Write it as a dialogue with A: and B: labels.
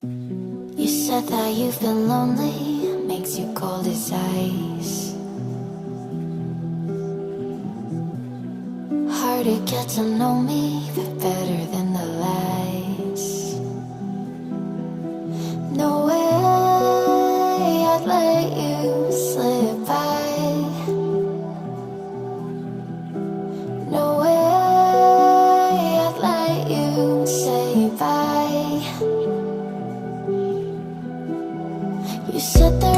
A: You said that you've been lonely, makes you cold as ice. Hard to get to know me, but better than the lies. No way I'd let you slip by. No way I'd let you say bye. You said there